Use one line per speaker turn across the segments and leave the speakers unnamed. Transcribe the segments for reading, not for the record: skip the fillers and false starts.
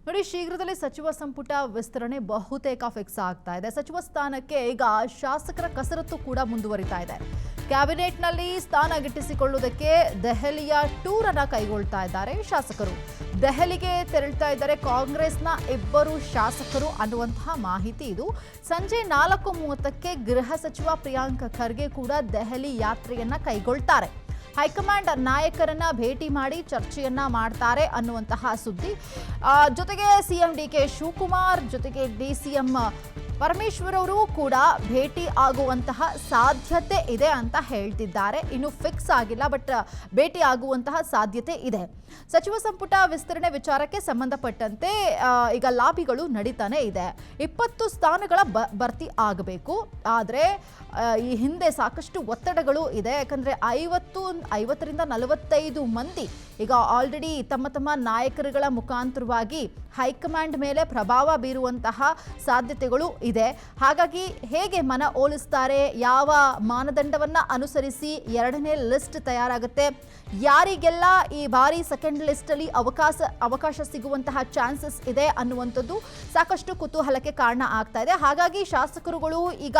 ನೋಡಿ, ಶೀಘ್ರದಲ್ಲೇ ಸಚಿವ ಸಂಪುಟ ವಿಸ್ತರಣೆ ಬಹುತೇಕ ಫಿಕ್ಸ್ ಆಗ್ತಾ ಇದೆ. ಸಚಿವ ಸ್ಥಾನಕ್ಕೆ ಈಗ ಶಾಸಕರ ಕಸರತ್ತು ಕೂಡ ಮುಂದುವರಿತಾ ಇದೆ. ಕ್ಯಾಬಿನೆಟ್ನಲ್ಲಿ ಸ್ಥಾನ ಗಿಟ್ಟಿಸಿಕೊಳ್ಳುವುದಕ್ಕೆ ದೆಹಲಿಯ ಟೂರ್ ಅನ್ನು ಕೈಗೊಳ್ತಾ ಇದ್ದಾರೆ ಶಾಸಕರು. ದೆಹಲಿಗೆ ತೆರಳ್ತಾ ಇದ್ದಾರೆ ಕಾಂಗ್ರೆಸ್ನ ಇಬ್ಬರು ಶಾಸಕರು ಅನ್ನುವಂತಹ ಮಾಹಿತಿ ಇದು. ಸಂಜೆ 4:30ಕ್ಕೆ ಗೃಹ ಸಚಿವ ಪ್ರಿಯಾಂಕ್ ಖರ್ಗೆ ಕೂಡ ದೆಹಲಿ ಯಾತ್ರೆಯನ್ನ ಕೈಗೊಳ್ತಾರೆ. ಹೈಕಮಾಂಡ್ ನಾಯಕರನ್ನ ಭೇಟಿ ಮಾಡಿ ಚರ್ಚೆಯನ್ನ ಮಾಡ್ತಾರೆ ಅನ್ನುವಂತಹ ಸುದ್ದಿ. ಜೊತೆಗೆ ಸಿಎಂ ಡಿಕೆ ಶಿವಕುಮಾರ್ ಜೊತೆಗೆ ಡಿಸಿಎಂ ಪರಮೇಶ್ವರ್ ಅವರು ಕೂಡ ಭೇಟಿ ಆಗುವಂತಹ ಸಾಧ್ಯತೆ ಇದೆ ಅಂತ ಹೇಳ್ತಿದ್ದಾರೆ. ಇನ್ನು ಫಿಕ್ಸ್ ಆಗಿಲ್ಲ, ಬಟ್ ಭೇಟಿ ಆಗುವಂತಹ ಸಾಧ್ಯತೆ ಇದೆ. ಸಚಿವ ಸಂಪುಟ ವಿಸ್ತರಣೆ ವಿಚಾರಕ್ಕೆ ಸಂಬಂಧಪಟ್ಟಂತೆ ಈಗ ಲಾಬಿಗಳು ನಡೀತಾನೆ ಇದೆ. 20 ಸ್ಥಾನಗಳ ಭರ್ತಿ ಆಗಬೇಕು. ಆದರೆ ಈ ಹಿಂದೆ ಸಾಕಷ್ಟು ಒತ್ತಡಗಳು ಇದೆ. ಯಾಕಂದ್ರೆ 50ರಿಂದ 45 ಮಂದಿ ಈಗ ಆಲ್ರೆಡಿ ತಮ್ಮ ನಾಯಕರುಗಳ ಮುಖಾಂತರವಾಗಿ ಹೈಕಮಾಂಡ್ ಮೇಲೆ ಪ್ರಭಾವ ಬೀರುವಂತಹ ಸಾಧ್ಯತೆಗಳು ಇದೆ. ಹಾಗಾಗಿ ಹೇಗೆ ಮನ ಓಲಿಸ್ತಾರೆ, ಯಾವ ಮಾನದಂಡವನ್ನ ಅನುಸರಿಸಿ ಎರಡನೇ ಲಿಸ್ಟ್ ತಯಾರಾಗುತ್ತೆ, ಯಾರಿಗೆಲ್ಲ ಈ ಬಾರಿ ಸೆಕೆಂಡ್ ಲಿಸ್ಟ್ ಅಲ್ಲಿ ಅವಕಾಶ ಸಿಗುವಂತಹ ಚಾನ್ಸಸ್ ಇದೆ ಅನ್ನುವಂಥದ್ದು ಸಾಕಷ್ಟು ಕುತೂಹಲಕ್ಕೆ ಕಾರಣ ಆಗ್ತಾ ಇದೆ. ಹಾಗಾಗಿ ಶಾಸಕರುಗಳು ಈಗ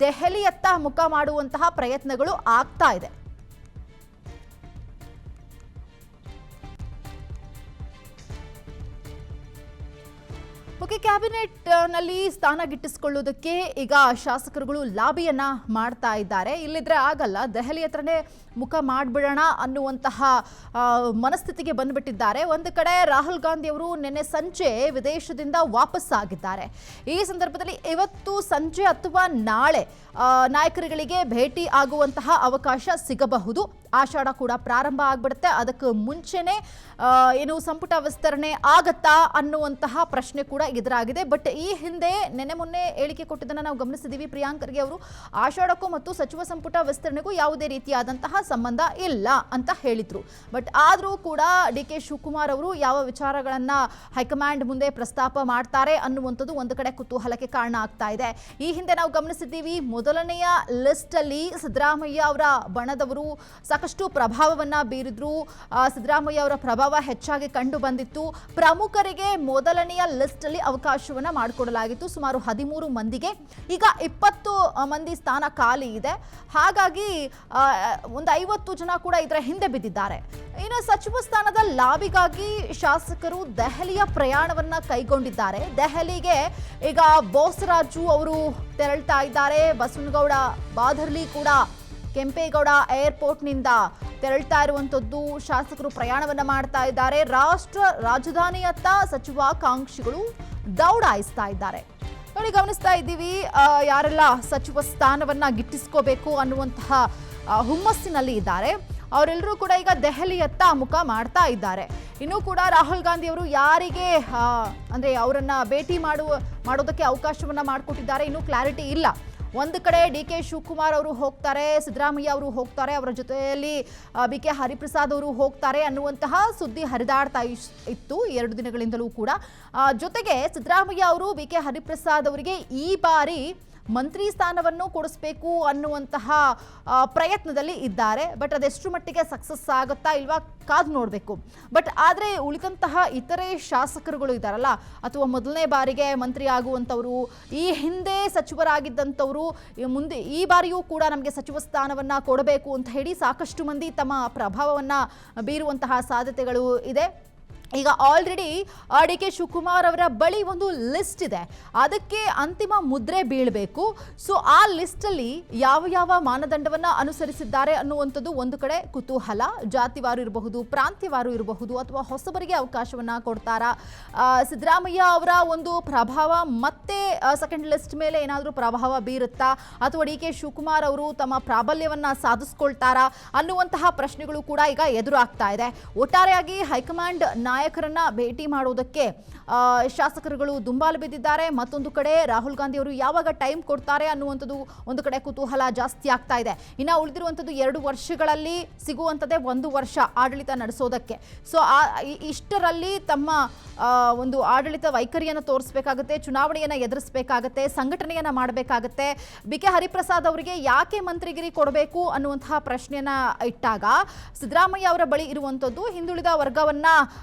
ದೆಹಲಿಯತ್ತ ಮುಖ ಮಾಡುವಂತಹ ಪ್ರಯತ್ನಗಳು ಆಗ್ತಾ ಇದೆ. ಓಕೆ, ಕ್ಯಾಬಿನೆಟ್ ನಲ್ಲಿ ಸ್ಥಾನ ಗಿಟ್ಟಿಸಿಕೊಳ್ಳುವುದಕ್ಕೆ ಈಗ ಶಾಸಕರುಗಳು ಲಾಬಿಯನ್ನ ಮಾಡ್ತಾ ಇದ್ದಾರೆ. ಇಲ್ಲಿದ್ರೆ ಆಗಲ್ಲ, ದೆಹಲಿ ಹತ್ರನೇ ಮುಖ ಮಾಡಿಬಿಡೋಣ ಅನ್ನುವಂತಹ ಮನಸ್ಥಿತಿಗೆ ಬಂದ್ಬಿಟ್ಟಿದ್ದಾರೆ. ಒಂದು ಕಡೆ ರಾಹುಲ್ ಗಾಂಧಿ ಅವರು ನಿನ್ನೆ ಸಂಜೆ ವಿದೇಶದಿಂದ ವಾಪಸ್ ಆಗಿದ್ದಾರೆ. ಈ ಸಂದರ್ಭದಲ್ಲಿ ಇವತ್ತು ಸಂಜೆ ಅಥವಾ ನಾಳೆ ನಾಯಕರುಗಳಿಗೆ ಭೇಟಿ ಆಗುವಂತಹ ಅವಕಾಶ ಸಿಗಬಹುದು. ಆಷಾಢ ಕೂಡ ಪ್ರಾರಂಭ ಆಗ್ಬಿಡುತ್ತೆ. ಅದಕ್ಕೆ ಮುಂಚೆನೆ ಏನು ಸಂಪುಟ ವಿಸ್ತರಣೆ ಆಗತ್ತಾ ಅನ್ನುವಂತಹ ಪ್ರಶ್ನೆ ಕೂಡ ಎದುರಾಗಿದೆ. ಬಟ್ ಈ ಹಿಂದೆ ನೆನೆ ಮೊನ್ನೆ ಹೇಳಿಕೆ ಕೊಟ್ಟಿದ್ದನ್ನು ನಾವು ಗಮನಿಸಿದ್ದೀವಿ. ಪ್ರಿಯಾಂಕ್ ಖರ್ಗೆ ಅವರು ಆಷಾಢಕ್ಕೂ ಮತ್ತು ಸಚಿವ ಸಂಪುಟ ವಿಸ್ತರಣೆಗೂ ಯಾವುದೇ ರೀತಿಯಾದಂತಹ ಸಂಬಂಧ ಇಲ್ಲ ಅಂತ ಹೇಳಿದ್ರು. ಬಟ್ ಆದರೂ ಕೂಡ ಡಿ ಕೆ ಶಿವಕುಮಾರ್ ಅವರು ಯಾವ ವಿಚಾರಗಳನ್ನ ಹೈಕಮಾಂಡ್ ಮುಂದೆ ಪ್ರಸ್ತಾಪ ಮಾಡ್ತಾರೆ ಅನ್ನುವಂಥದ್ದು ಒಂದು ಕಡೆ ಕುತೂಹಲಕ್ಕೆ ಕಾರಣ ಆಗ್ತಾ ಇದೆ. ಈ ಹಿಂದೆ ನಾವು ಗಮನಿಸಿದ್ದೀವಿ, ಮೊದಲನೆಯ ಲಿಸ್ಟ್ ಅಲ್ಲಿ ಸಿದ್ದರಾಮಯ್ಯ ಅವರ ಬಣದವರು ಸಾಕಷ್ಟು ಪ್ರಭಾವವನ್ನ ಬೀರಿದ್ರು. ಸಿದ್ದರಾಮಯ್ಯ ಅವರ ಪ್ರಭಾವ ಹೆಚ್ಚಾಗಿ ಕಂಡು ಬಂದಿತ್ತು. ಪ್ರಮುಖರಿಗೆ ಮೊದಲನೆಯ ಲಿಸ್ಟ್ ಅಲ್ಲಿ ಅವಕಾಶವನ್ನ ಮಾಡಿಕೊಡಲಾಗಿತ್ತು, ಸುಮಾರು 13 ಮಂದಿಗೆ. ಈಗ 20 ಮಂದಿ ಸ್ಥಾನ ಖಾಲಿ ಇದೆ. ಹಾಗಾಗಿ ಒಂದು 50 ಜನ ಕೂಡ ಇದರ ಹಿಂದೆ ಬಿದ್ದಿದ್ದಾರೆ. ಇನ್ನು ಸಚಿವ ಸ್ಥಾನದ ಲಾಬಿಗಾಗಿ ಶಾಸಕರು ದೆಹಲಿಯ ಪ್ರಯಾಣವನ್ನ ಕೈಗೊಂಡಿದ್ದಾರೆ. ದೆಹಲಿಗೆ ಈಗ ಬೋಸರಾಜು ಅವರು ತೆರಳ್ತಾ ಇದ್ದಾರೆ. ಬಸವನಗೌಡ ಬಾದರ್ಲಿ ಕೂಡ ಕೆಂಪೇಗೌಡ ಏರ್ಪೋರ್ಟ್ನಿಂದ ತೆರಳ್ತಾ ಇರುವಂಥದ್ದು. ಶಾಸಕರು ಪ್ರಯಾಣವನ್ನ ಮಾಡ್ತಾ ಇದ್ದಾರೆ. ರಾಷ್ಟ್ರ ರಾಜಧಾನಿಯತ್ತ ಸಚಿವಾಕಾಂಕ್ಷಿಗಳು ದೌಡಾಯಿಸ್ತಾ ಇದ್ದಾರೆ. ನೋಡಿ, ಗಮನಿಸ್ತಾ ಇದ್ದೀವಿ ಯಾರೆಲ್ಲ ಸಚಿವ ಸ್ಥಾನವನ್ನ ಗಿಟ್ಟಿಸ್ಕೋಬೇಕು ಅನ್ನುವಂತಹ ಹುಮ್ಮಸ್ಸಿನಲ್ಲಿ ಇದ್ದಾರೆ. ಅವರೆಲ್ಲರೂ ಕೂಡ ಈಗ ದೆಹಲಿಯತ್ತ ಮುಖ ಮಾಡ್ತಾ ಇದ್ದಾರೆ. ಇನ್ನೂ ಕೂಡ ರಾಹುಲ್ ಗಾಂಧಿ ಅವರು ಯಾರಿಗೆ ಅಂದ್ರೆ ಅವರನ್ನ ಭೇಟಿ ಮಾಡೋದಕ್ಕೆ ಅವಕಾಶವನ್ನ ಮಾಡಿಕೊಟ್ಟಿದ್ದಾರೆ, ಇನ್ನೂ ಕ್ಲಾರಿಟಿ ಇಲ್ಲ. ಒಂದು ಕಡೆ ಡಿ ಕೆ ಶಿವಕುಮಾರ್ ಅವರು ಹೋಗ್ತಾರೆ, ಸಿದ್ದರಾಮಯ್ಯ ಅವರು ಹೋಗ್ತಾರೆ, ಅವರ ಜೊತೆಯಲ್ಲಿ ಬಿ ಕೆ ಹರಿಪ್ರಸಾದ್ ಅವರು ಹೋಗ್ತಾರೆ ಅನ್ನುವಂತಹ ಸುದ್ದಿ ಹರಿದಾಡ್ತಾ ಇತ್ತು 2 ದಿನಗಳಿಂದಲೂ ಕೂಡ. ಜೊತೆಗೆ ಸಿದ್ದರಾಮಯ್ಯ ಅವರು ಬಿ ಕೆ ಹರಿಪ್ರಸಾದ್ ಅವರಿಗೆ ಈ ಬಾರಿ ಮಂತ್ರಿ ಸ್ಥಾನವನ್ನು ಕೊಡಿಸ್ಬೇಕು ಅನ್ನುವಂತಹ ಪ್ರಯತ್ನದಲ್ಲಿ ಇದ್ದಾರೆ. ಬಟ್ ಅದೆಷ್ಟು ಮಟ್ಟಿಗೆ ಸಕ್ಸಸ್ ಆಗುತ್ತಾ ಇಲ್ವಾ ಕಾದು ನೋಡಬೇಕು. ಬಟ್ ಆದರೆ ಉಳಿದಂತಹ ಇತರೆ ಶಾಸಕರುಗಳು ಇದ್ದಾರಲ್ಲ, ಅಥವಾ ಮೊದಲನೇ ಬಾರಿಗೆ ಮಂತ್ರಿ ಆಗುವಂಥವರು, ಈ ಹಿಂದೆ ಸಚಿವರಾಗಿದ್ದಂಥವರು, ಮುಂದೆ ಈ ಬಾರಿಯೂ ಕೂಡ ನಮಗೆ ಸಚಿವ ಸ್ಥಾನವನ್ನು ಕೊಡಬೇಕು ಅಂತ ಹೇಳಿ ಸಾಕಷ್ಟು ಮಂದಿ ತಮ್ಮ ಪ್ರಭಾವವನ್ನು ಬೀರುವಂತಹ ಸಾಧ್ಯತೆಗಳು ಇದೆ. ಈಗ ಆಲ್ರೆಡಿ ಡಿ ಕೆ ಶಿವಕುಮಾರ್ ಅವರ ಬಳಿ ಒಂದು ಲಿಸ್ಟ್ ಇದೆ, ಅದಕ್ಕೆ ಅಂತಿಮ ಮುದ್ರೆ ಬೀಳಬೇಕು. ಸೊ ಆ ಲಿಸ್ಟಲ್ಲಿ ಯಾವ ಮಾನದಂಡವನ್ನು ಅನುಸರಿಸಿದ್ದಾರೆ ಅನ್ನುವಂಥದ್ದು ಒಂದು ಕಡೆ ಕುತೂಹಲ. ಜಾತಿವಾರು ಇರಬಹುದು, ಪ್ರಾಂತ್ಯವಾರು ಇರಬಹುದು, ಅಥವಾ ಹೊಸಬರಿಗೆ ಅವಕಾಶವನ್ನು ಕೊಡ್ತಾರಾ, ಸಿದ್ದರಾಮಯ್ಯ ಅವರ ಒಂದು ಪ್ರಭಾವ ಮತ್ತೆ ಸೆಕೆಂಡ್ ಲಿಸ್ಟ್ ಮೇಲೆ ಏನಾದರೂ ಪ್ರಭಾವ ಬೀರುತ್ತಾ, ಅಥವಾ ಡಿ ಕೆ ಶಿವಕುಮಾರ್ ಅವರು ತಮ್ಮ ಪ್ರಾಬಲ್ಯವನ್ನು ಸಾಧಿಸ್ಕೊಳ್ತಾರಾ ಅನ್ನುವಂತಹ ಪ್ರಶ್ನೆಗಳು ಕೂಡ ಈಗ ಎದುರಾಗ್ತಾ ಇದೆ. ಒಟ್ಟಾರೆಯಾಗಿ ಹೈಕಮಾಂಡ್ ನಾಯಕರನ್ನ ಭೇಟಿ ಮಾಡುವುದಕ್ಕೆ ಶಾಸಕರುಗಳು ದುಂಬಾಲು ಬಿದ್ದಿದ್ದಾರೆ. ಮತ್ತೊಂದು ಕಡೆ ರಾಹುಲ್ ಗಾಂಧಿ ಅವರು ಯಾವಾಗ ಟೈಮ್ ಕೊಡ್ತಾರೆ ಅನ್ನುವಂಥದ್ದು ಒಂದು ಕಡೆ ಕುತೂಹಲ ಜಾಸ್ತಿ ಆಗ್ತಾ ಇದೆ. ಇನ್ನು ಉಳಿದಿರುವಂಥದ್ದು 2 ವರ್ಷಗಳಲ್ಲಿ ಸಿಗುವಂಥದ್ದೇ 1 ವರ್ಷ ಆಡಳಿತ ನಡೆಸೋದಕ್ಕೆ. ಸೊ ಇಷ್ಟರಲ್ಲಿ ತಮ್ಮ ಒಂದು ಆಡಳಿತ ವೈಖರಿಯನ್ನು ತೋರಿಸಬೇಕಾಗುತ್ತೆ, ಚುನಾವಣೆಯನ್ನು ಎದುರಿಸಬೇಕಾಗುತ್ತೆ, ಸಂಘಟನೆಯನ್ನು ಮಾಡಬೇಕಾಗುತ್ತೆ. ಬಿ ಕೆ ಹರಿಪ್ರಸಾದ್ ಅವರಿಗೆ ಯಾಕೆ ಮಂತ್ರಿಗಿರಿ ಕೊಡಬೇಕು ಅನ್ನುವಂತಹ ಪ್ರಶ್ನೆಯನ್ನ ಇಟ್ಟಾಗ ಸಿದ್ದರಾಮಯ್ಯ ಅವರ ಬಳಿ ಇರುವಂಥದ್ದು ಹಿಂದುಳಿದ ವರ್ಗವನ್ನ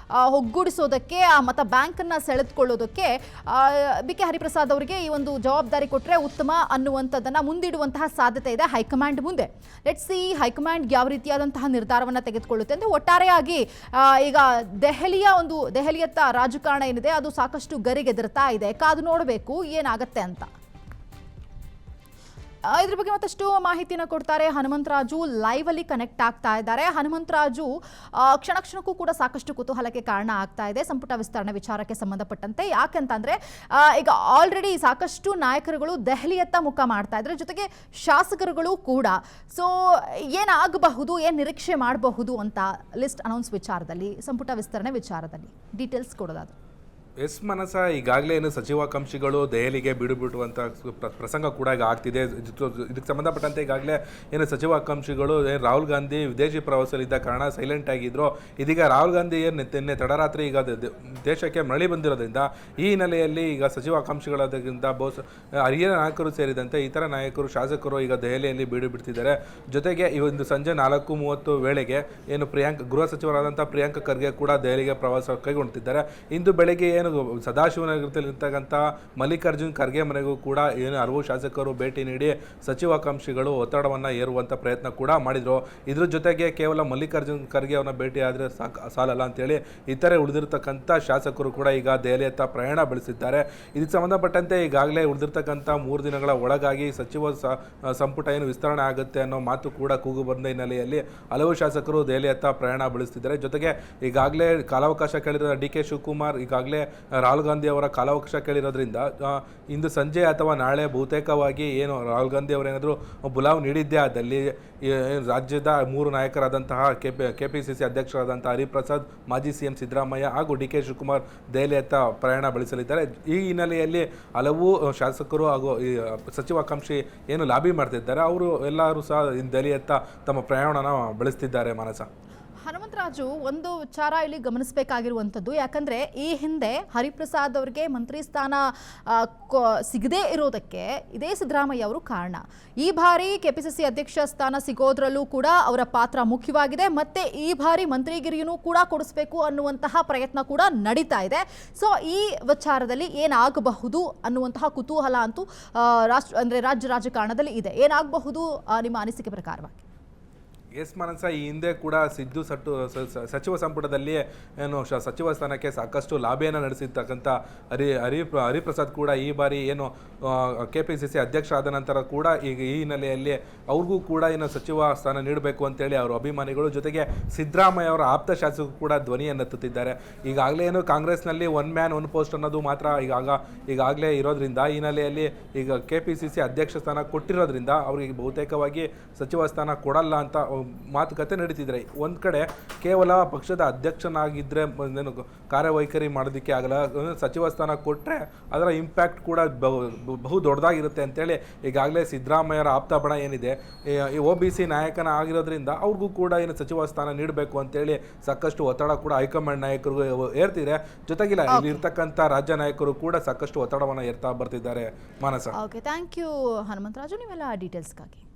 ಒಗ್ಗೂಡಿಸೋದಕ್ಕೆ ಆ ಮತ ಬ್ಯಾಂಕನ್ನು ಸೆಳೆದುಕೊಳ್ಳೋದಕ್ಕೆ ಬಿ ಕೆ ಹರಿಪ್ರಸಾದ್ ಅವರಿಗೆ ಈ ಒಂದು ಜವಾಬ್ದಾರಿ ಕೊಟ್ಟರೆ ಉತ್ತಮ ಅನ್ನುವಂಥದ್ದನ್ನು ಮುಂದಿಡುವಂತಹ ಸಾಧ್ಯತೆ ಇದೆ ಹೈಕಮಾಂಡ್ ಮುಂದೆ. ಲೆಟ್ಸ್ ಸಿ ಹೈಕಮಾಂಡ್ ಯಾವ ರೀತಿಯಾದಂತಹ ನಿರ್ಧಾರವನ್ನು ತೆಗೆದುಕೊಳ್ಳುತ್ತೆ ಅಂದರೆ ಒಟ್ಟಾರೆಯಾಗಿ ಈಗ ದೆಹಲಿಯತ್ತ ರಾಜಕಾರಣ ಏನಿದೆ ಅದು ಸಾಕಷ್ಟು ಗರಿಗೆದರ್ತಾ ಇದೆ. ಕಾದು ನೋಡಬೇಕು ಏನಾಗತ್ತೆ ಅಂತ. ಇದ್ರ ಬಗ್ಗೆ ಮತ್ತಷ್ಟು ಮಾಹಿತಿನ ಕೊಡ್ತಾರೆ ಹನುಮಂತರಾಜು, ಲೈವ್ ಅಲ್ಲಿ ಕನೆಕ್ಟ್ ಆಗ್ತಾ ಇದ್ದಾರೆ. ಹನುಮಂತರಾಜು, ಕ್ಷಣ ಕ್ಷಣಕ್ಕೂ ಕೂಡ ಸಾಕಷ್ಟು ಕುತೂಹಲಕ್ಕೆ ಕಾರಣ ಆಗ್ತಾ ಇದೆ ಸಂಪುಟ ವಿಸ್ತರಣೆ ವಿಚಾರಕ್ಕೆ ಸಂಬಂಧಪಟ್ಟಂತೆ. ಯಾಕಂತಂದ್ರೆ ಈಗ ಆಲ್ರೆಡಿ ಸಾಕಷ್ಟು ನಾಯಕರುಗಳು ದೆಹಲಿಯತ್ತ ಮುಖ ಮಾಡ್ತಾ ಇದ್ದಾರೆ, ಜೊತೆಗೆ ಶಾಸಕರುಗಳು ಕೂಡ. ಸೊ ಏನಾಗಬಹುದು, ಏನ್ ನಿರೀಕ್ಷೆ ಮಾಡಬಹುದು ಅಂತ ಲಿಸ್ಟ್ ಅನೌನ್ಸ್ ವಿಚಾರದಲ್ಲಿ, ಸಂಪುಟ ವಿಸ್ತರಣೆ ವಿಚಾರದಲ್ಲಿ ಡೀಟೇಲ್ಸ್ ಕೊಡೋದಾದ್ರೆ?
ಎಸ್ ಮನಸ, ಈಗಾಗಲೇ ಏನು ಸಚಿವಾಕಾಂಕ್ಷಿಗಳು ದೆಹಲಿಗೆ ಬಿಡುವಂಥ ಪ್ರಸಂಗ ಕೂಡ ಈಗ ಆಗ್ತಿದೆ. ಇದಕ್ಕೆ ಸಂಬಂಧಪಟ್ಟಂತೆ ಈಗಾಗಲೇ ಏನು ಸಚಿವಾಕಾಂಕ್ಷಿಗಳು ರಾಹುಲ್ ಗಾಂಧಿ ವಿದೇಶಿ ಪ್ರವಾಸದಲ್ಲಿದ್ದ ಕಾರಣ ಸೈಲೆಂಟ್ ಆಗಿದ್ರು. ಇದೀಗ ರಾಹುಲ್ ಗಾಂಧಿ ನಿನ್ನೆ ತಡರಾತ್ರಿ ಈಗ ದೇಶಕ್ಕೆ ಮರಳಿ ಬಂದಿರೋದ್ರಿಂದ ಈ ಹಿನ್ನೆಲೆಯಲ್ಲಿ ಈಗ ಸಚಿವಾಕಾಂಕ್ಷಿಗಳಾದ್ರಿಂದ ಹಿರಿಯ ನಾಯಕರು ಸೇರಿದಂತೆ ಇತರ ನಾಯಕರು, ಶಾಸಕರು ಈಗ ದೆಹಲಿಯಲ್ಲಿ ಬಿಡ್ತಿದ್ದಾರೆ. ಜೊತೆಗೆ ಈ ಒಂದು ಸಂಜೆ 4:30 ವೇಳೆಗೆ ಏನು ಗೃಹ ಸಚಿವರಾದಂಥ ಪ್ರಿಯಾಂಕ್ ಖರ್ಗೆ ಕೂಡ ದೆಹಲಿಗೆ ಪ್ರವಾಸ ಕೈಗೊಳ್ಳುತ್ತಿದ್ದಾರೆ. ಇಂದು ಬೆಳಗ್ಗೆ ಏನು ಸದಾಶಿವನಗರದಲ್ಲಿರ್ತಕ್ಕಂಥ ಮಲ್ಲಿಕಾರ್ಜುನ್ ಖರ್ಗೆ ಮನೆಗೂ ಕೂಡ ಏನು 60 ಶಾಸಕರು ಭೇಟಿ ನೀಡಿ ಸಚಿವಾಕಾಂಕ್ಷಿಗಳು ಒತ್ತಡವನ್ನು ಏರುವಂಥ ಪ್ರಯತ್ನ ಕೂಡ ಮಾಡಿದರು. ಇದ್ರ ಜೊತೆಗೆ ಕೇವಲ ಮಲ್ಲಿಕಾರ್ಜುನ್ ಖರ್ಗೆ ಅವರನ್ನ ಭೇಟಿ ಆದರೆ ಸಾಲಲ್ಲ ಅಂತೇಳಿ ಇತರೆ ಉಳಿದಿರ್ತಕ್ಕಂಥ ಶಾಸಕರು ಕೂಡ ಈಗ ದೆಹಲಿಯತ್ತ ಪ್ರಯಾಣ ಬೆಳೆಸಿದ್ದಾರೆ. ಇದಕ್ಕೆ ಸಂಬಂಧಪಟ್ಟಂತೆ ಈಗಾಗಲೇ ಉಳಿದಿರ್ತಕ್ಕಂಥ 3 ದಿನಗಳ ಒಳಗಾಗಿ ಸಚಿವ ಸಂಪುಟ ಏನು ವಿಸ್ತರಣೆ ಆಗುತ್ತೆ ಅನ್ನೋ ಮಾತು ಕೂಡ ಕೂಗು ಬಂದ ಹಿನ್ನೆಲೆಯಲ್ಲಿ ಹಲವು ಶಾಸಕರು ದೆಹಲಿಯತ್ತ ಪ್ರಯಾಣ ಬೆಳೆಸ್ತಿದ್ದಾರೆ. ಜೊತೆಗೆ ಈಗಾಗಲೇ ಕಾಲಾವಕಾಶ ಕೇಳಿದ ಡಿ ಕೆ ಶಿವಕುಮಾರ್ ಈಗಾಗಲೇ ರಾಹುಲ್ ಗಾಂಧಿ ಅವರ ಕಾಲಾವಕಾಶ ಕೇಳಿರೋದ್ರಿಂದ ಇಂದು ಸಂಜೆ ಅಥವಾ ನಾಳೆ ಬಹುತೇಕವಾಗಿ ಏನು ರಾಹುಲ್ ಗಾಂಧಿ ಅವರೇನಾದರೂ ಬುಲಾವ್ ನೀಡಿದ್ದೇ ಆದಲ್ಲಿ ರಾಜ್ಯದ 3 ನಾಯಕರಾದಂತಹ ಕೆಪಿಸಿಸಿ ಅಧ್ಯಕ್ಷರಾದಂಥ ಹರಿಪ್ರಸಾದ್, ಮಾಜಿ ಸಿಎಂ ಸಿದ್ದರಾಮಯ್ಯ ಹಾಗೂ ಡಿ ಕೆ ಶಿವಕುಮಾರ್ ದೆಹಲಿಯತ್ತ ಪ್ರಯಾಣ ಬೆಳೆಸಲಿದ್ದಾರೆ. ಈ ಹಿನ್ನೆಲೆಯಲ್ಲಿ ಹಲವು ಶಾಸಕರು ಹಾಗೂ ಸಚಿವಾಕಾಂಕ್ಷಿ ಏನು ಲಾಬಿ ಮಾಡ್ತಿದ್ದಾರೆ ಅವರು ಎಲ್ಲರೂ ಸಹ ದೆಹಲಿಯತ್ತ ತಮ್ಮ ಪ್ರಯಾಣನ ಬೆಳೆಸ್ತಿದ್ದಾರೆ. ಮಾನಸ,
ಹನುಮಂತರಾಜು, ಒಂದು ವಿಚಾರ ಇಲ್ಲಿ ಗಮನಿಸಬೇಕಾಗಿರುವಂಥದ್ದು, ಯಾಕಂದರೆ ಈ ಹಿಂದೆ ಹರಿಪ್ರಸಾದ್ ಅವರಿಗೆ ಮಂತ್ರಿ ಸ್ಥಾನ ಸಿಗದೇ ಇರೋದಕ್ಕೆ ಇದೇ ಸಿದ್ದರಾಮಯ್ಯ ಅವರು ಕಾರಣ. ಈ ಬಾರಿ ಕೆಪಿಸಿಸಿ ಅಧ್ಯಕ್ಷ ಸ್ಥಾನ ಸಿಗೋದ್ರಲ್ಲೂ ಕೂಡ ಅವರ ಪಾತ್ರ ಮುಖ್ಯವಾಗಿದೆ. ಮತ್ತೆ ಈ ಬಾರಿ ಮಂತ್ರಿಗಿರಿಯನ್ನು ಕೂಡ ಕೊಡಿಸಬೇಕು ಅನ್ನುವಂತಹ ಪ್ರಯತ್ನ ಕೂಡ ನಡೀತಾ ಇದೆ. ಸೊ ಈ ವಿಚಾರದಲ್ಲಿ ಏನಾಗಬಹುದು ಅನ್ನುವಂತಹ ಕುತೂಹಲ ಅಂತೂ ರಾಜ್ಯ ರಾಜಕಾರಣದಲ್ಲಿ ಇದೆ. ಏನಾಗಬಹುದು ನಿಮ್ಮ ಅನಿಸಿಕೆ ಪ್ರಕಾರವಾಗಿ?
ಎಸ್ ಮಾನಸ, ಈ ಹಿಂದೆ ಕೂಡ ಸಿದ್ದು ಸಚಿವ ಸಂಪುಟದಲ್ಲಿ ಏನು ಸಚಿವ ಸ್ಥಾನಕ್ಕೆ ಸಾಕಷ್ಟು ಲಾಬಿಯನ್ನು ನಡೆಸಿರ್ತಕ್ಕಂಥ ಹರಿಪ್ರಸಾದ್ ಕೂಡ ಈ ಬಾರಿ ಏನು ಕೆಪಿಸಿಸಿ ಅಧ್ಯಕ್ಷ ಆದ ನಂತರ ಕೂಡ ಈಗ ಈ ಹಿನ್ನೆಲೆಯಲ್ಲಿ ಅವ್ರಿಗೂ ಕೂಡ ಏನು ಸಚಿವ ಸ್ಥಾನ ನೀಡಬೇಕು ಅಂತೇಳಿ ಅವರು ಅಭಿಮಾನಿಗಳು, ಜೊತೆಗೆ ಸಿದ್ದರಾಮಯ್ಯ ಅವರ ಆಪ್ತ ಶಾಸಕರು ಕೂಡ ಧ್ವನಿಯನ್ನೆತ್ತುತ್ತಿದ್ದಾರೆ. ಈಗಾಗಲೇ ಏನು ಕಾಂಗ್ರೆಸ್ನಲ್ಲಿ 1 ಮ್ಯಾನ್ 1 ಪೋಸ್ಟ್ ಅನ್ನೋದು ಮಾತ್ರ ಈಗಾಗಲೇ ಇರೋದ್ರಿಂದ ಈ ಹಿನ್ನೆಲೆಯಲ್ಲಿ ಈಗ ಕೆಪಿಸಿಸಿ ಅಧ್ಯಕ್ಷ ಸ್ಥಾನ ಕೊಟ್ಟಿರೋದ್ರಿಂದ ಅವರಿಗೆ ಬಹುತೇಕವಾಗಿ ಸಚಿವ ಸ್ಥಾನ ಕೊಡಲ್ಲ ಅಂತ ಮಾತುಕತೆ ನಡೀತಿದ್ರೆ, ಒಂದು ಕಡೆ ಕೇವಲ ಪಕ್ಷದ ಅಧ್ಯಕ್ಷನಾಗಿದ್ದರೆ ಕಾರ್ಯವೈಖರಿ ಮಾಡೋದಕ್ಕೆ ಆಗಲ್ಲ, ಸಚಿವ ಸ್ಥಾನ ಕೊಟ್ಟರೆ ಅದರ ಇಂಪ್ಯಾಕ್ಟ್ ಕೂಡ ಬಹು ದೊಡ್ಡದಾಗಿರುತ್ತೆ ಅಂತೇಳಿ ಈಗಾಗಲೇ ಸಿದ್ದರಾಮಯ್ಯರ ಆಪ್ತ ಬಣ ಏನಿದೆ ಈ OBC ನಾಯಕನ ಆಗಿರೋದ್ರಿಂದ ಅವ್ರಿಗೂ ಕೂಡ ಏನು ಸಚಿವ ಸ್ಥಾನ ನೀಡಬೇಕು ಅಂತೇಳಿ ಸಾಕಷ್ಟು ಒತ್ತಡ ಕೂಡ ಹೈಕಮಾಂಡ್ ನಾಯಕರು ಏರ್ತಿದೆ. ಜೊತೆಗಿಲ್ಲ ಇಲ್ಲಿ ಇರ್ತಕ್ಕಂಥ ರಾಜ್ಯ ನಾಯಕರು ಕೂಡ ಸಾಕಷ್ಟು ಒತ್ತಡವನ್ನು ಏರ್ತಾ ಬರ್ತಿದ್ದಾರೆ. ಮಾನಸ,
ಓಕೆ, ಥ್ಯಾಂಕ್ ಯು ಹನುಮಂತರಾಜು, ನೀವೆಲ್ಲ ಡೀಟೇಲ್ಸ್ಗಾಗಿ.